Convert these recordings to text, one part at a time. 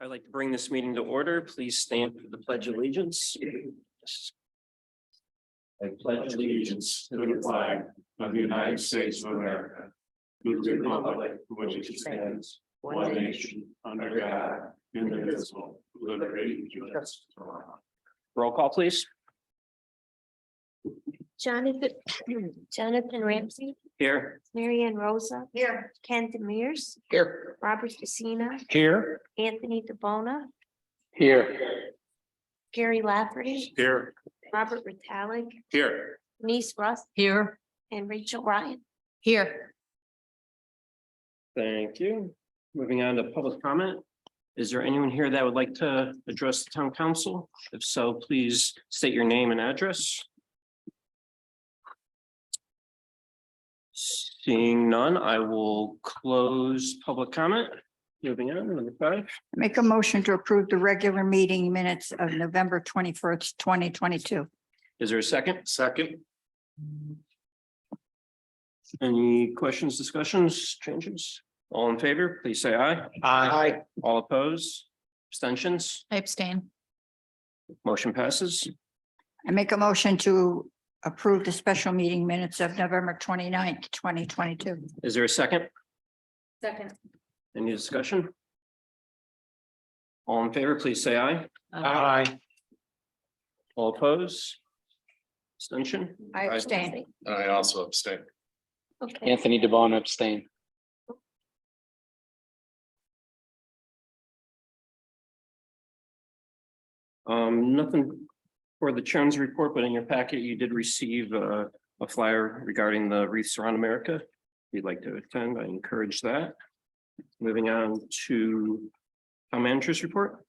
I'd like to bring this meeting to order. Please stand for the Pledge of Allegiance. I pledge allegiance to the flag of the United States of America, to the republic for which it stands, one nation, under God, indivisible, with liberty and justice for all. Roll call, please. Jonathan Ramsey, Here. Mary Ann Rosa. Here. Ken Demers, Here. Robert Pacina, Here. Anthony DeBona, Here. Gary Lafferty, Here. Robert Ritalik, Here. Denise Russ. Here. And Rachel Ryan. Here. Thank you. Moving on to public comment. Is there anyone here that would like to address the town council? If so, please state your name and address. Seeing none, I will close public comment. Moving on, number 5. Make a motion to approve the regular meeting minutes of November 21st, 2022. Is there a second? Second. Any questions, discussions, changes? All in favor, please say aye. Aye. All opposed? Abstentions? I abstain. Motion passes. I make a motion to approve the special meeting minutes of November 29th, 2022. Is there a second? Second. Any discussion? All in favor, please say aye. Aye. All opposed? Abstention? I abstain. I also abstain. Okay. Anthony DeBona abstain. Nothing for the Chairman's report, but in your packet, you did receive a flyer regarding the Wreaths Around America. If you'd like to attend, I encourage that. Moving on to town manager's report.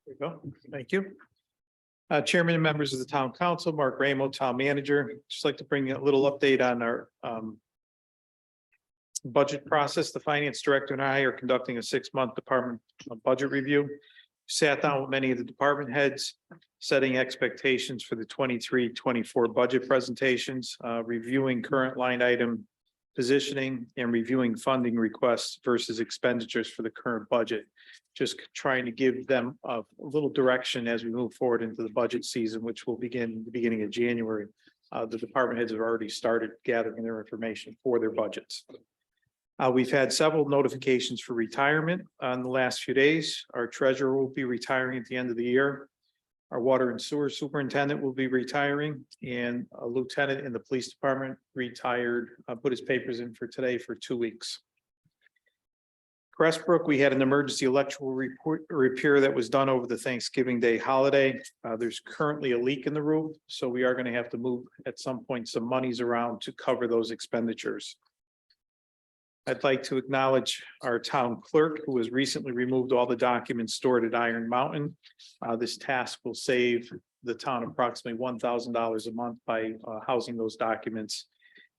There you go. Thank you. Chairman and members of the town council, Mark Ramo, town manager, just like to bring a little update on our budget process. The finance director and I are conducting a 6-month department budget review. Sat down with many of the department heads, setting expectations for the 23-24 budget presentations, reviewing current line item positioning and reviewing funding requests versus expenditures for the current budget. Just trying to give them a little direction as we move forward into the budget season, which will begin the beginning of January. The department heads have already started gathering their information for their budgets. We've had several notifications for retirement in the last few days. Our treasurer will be retiring at the end of the year. Our water and sewer superintendent will be retiring, and a lieutenant in the police department retired, put his papers in for today for 2 weeks. Crestbrook, we had an emergency electrical repair that was done over the Thanksgiving Day holiday. There's currently a leak in the roof, so we are going to have to move at some point some monies around to cover those expenditures. I'd like to acknowledge our town clerk, who has recently removed all the documents stored at Iron Mountain. This task will save the town approximately $1,000 a month by housing those documents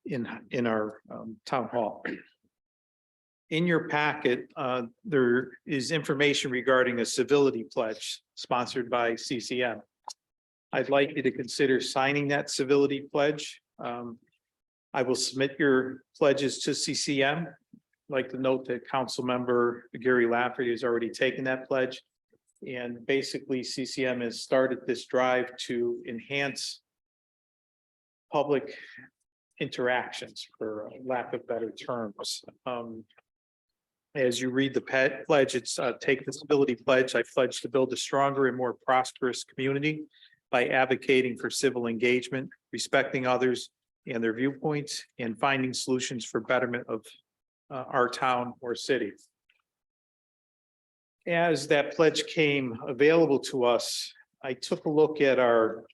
in our town hall. In your packet, there is information regarding a civility pledge sponsored by CCM. I'd like you to consider signing that civility pledge. I will submit your pledges to CCM. I'd like to note that Council Member Gary Lafferty has already taken that pledge. And basically CCM has started this drive to enhance public interactions, for lack of better terms. As you read the pledge, it's take the civility pledge. I pledge to build a stronger and more prosperous community by advocating for civil engagement, respecting others and their viewpoints, and finding solutions for betterment of our town or city. As that pledge came available to us, I took a look at our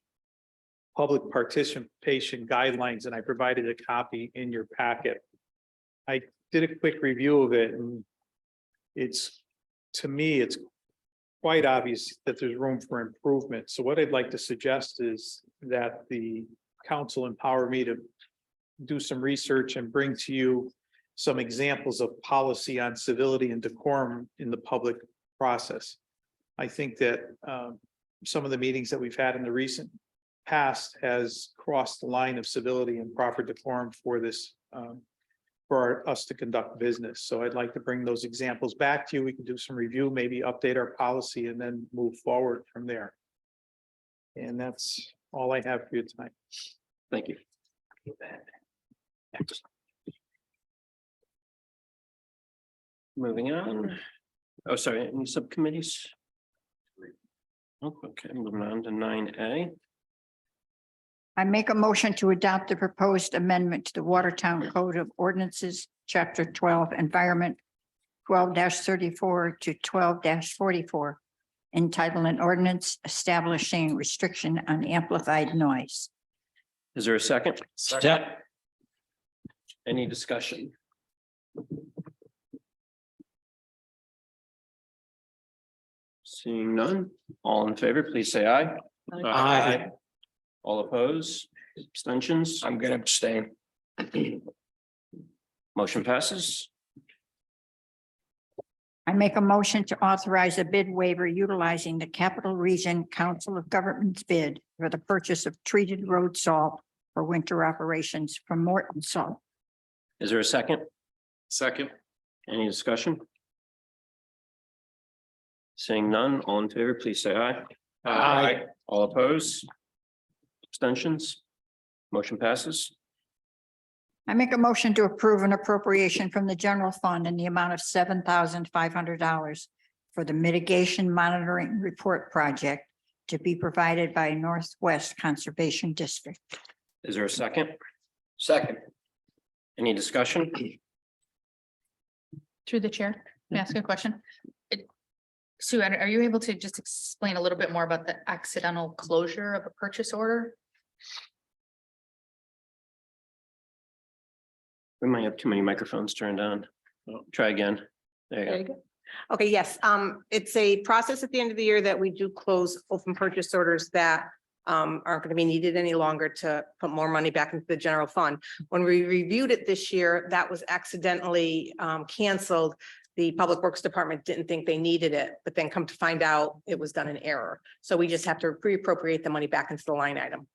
public participation guidelines, and I provided a copy in your packet. I did a quick review of it, and to me, it's quite obvious that there's room for improvement. So what I'd like to suggest is that the council empower me to do some research and bring to you some examples of policy on civility and decorum in the public process. I think that some of the meetings that we've had in the recent past has crossed the line of civility and proper decorum for this, for us to conduct business. So I'd like to bring those examples back to you. We can do some review, maybe update our policy and then move forward from there. And that's all I have for you tonight. Thank you. Moving on. Oh, sorry, any subcommittees? Oh, okay, moving on to 9A. I make a motion to adopt the proposed amendment to the Watertown Code of Ordinances, Chapter 12, Environment, 12-34 to 12-44, entitled an ordinance establishing restriction on amplified noise. Is there a second? Second. Any discussion? Seeing none, all in favor, please say aye. Aye. All opposed, abstentions? I'm gonna abstain. Motion passes. I make a motion to authorize a bid waiver utilizing the Capital Region Council of Governments bid for the purchase of treated road salt for winter operations from Morton Salt. Is there a second? Second. Any discussion? Seeing none, all in favor, please say aye. Aye. All opposed? Abstentions? Motion passes. I make a motion to approve an appropriation from the general fund in the amount of $7,500 for the mitigation monitoring report project to be provided by Northwest Conservation District. Is there a second? Second. Any discussion? Through the chair, can I ask a question? Sue, are you able to just explain a little bit more about the accidental closure of a purchase order? We might have too many microphones turned on. Try again. There you go. Okay, yes, it's a process at the end of the year that we do close open purchase orders that aren't going to be needed any longer to put more money back into the general fund. When we reviewed it this year, that was accidentally canceled. The Public Works Department didn't think they needed it, but then come to find out it was done in error. So we just have to reappropriate the money back into the line item.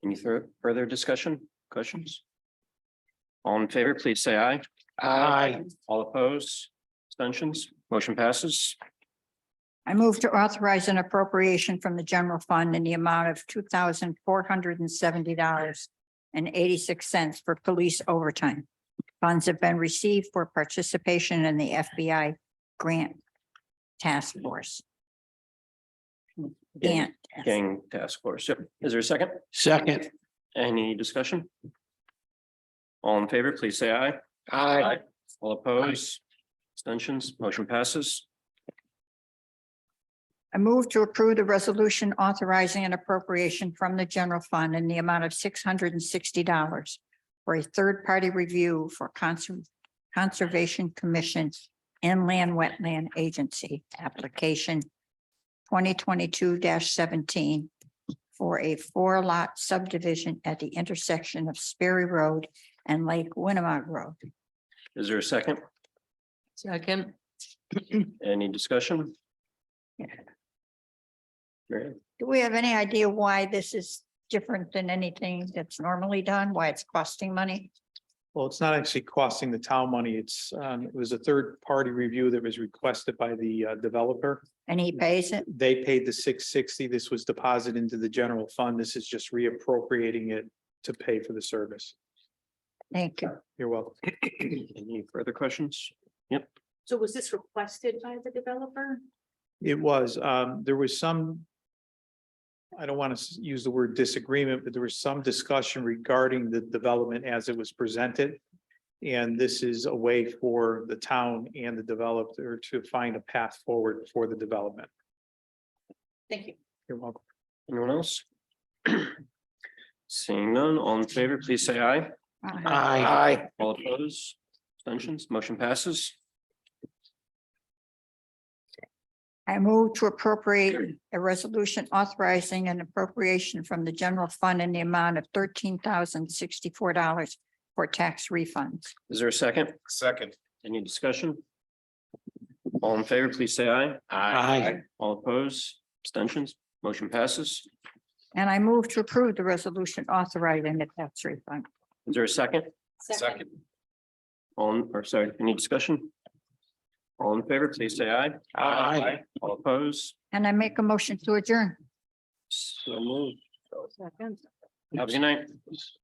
Any further discussion, questions? All in favor, please say aye. Aye. All opposed, abstentions, motion passes. I move to authorize an appropriation from the general fund in the amount of $2,470.86 for police overtime. Funds have been received for participation in the FBI grant task force. Gang task force. Yep. Is there a second? Second. Any discussion? All in favor, please say aye. Aye. All opposed, abstentions, motion passes. I move to approve the resolution authorizing an appropriation from the general fund in the amount of $660 for a third-party review for Conservation Commission Inland Wetland Agency application 2022-17 for a 4-lot subdivision at the intersection of Sperry Road and Lake Winnemog Road. Is there a second? Second. Any discussion? Yeah. Great. Do we have any idea why this is different than anything that's normally done? Why it's costing money? Well, it's not actually costing the town money. It was a third-party review that was requested by the developer. And he pays it? They paid the $660. This was deposited into the general fund. This is just reappropriating it to pay for the service. Thank you. You're welcome. Any further questions? Yep. So was this requested by the developer? It was, there was some, I don't want to use the word disagreement, but there was some discussion regarding the development as it was presented. And this is a way for the town and the developer to find a path forward for the development. Thank you. You're welcome. Anyone else? Seeing none, all in favor, please say aye. Aye. All opposed, abstentions, motion passes. I move to appropriate a resolution authorizing an appropriation from the general fund in the amount of $13,064 for tax refunds. Is there a second? Second. Any discussion? All in favor, please say aye. Aye. All opposed, abstentions, Motion passes. And I move to approve the resolution authorizing the tax refund. Is there a second? Second. Any discussion? All in favor, please say aye. Aye. All opposed? And I make a motion to adjourn. So moved. Second. Have a good night.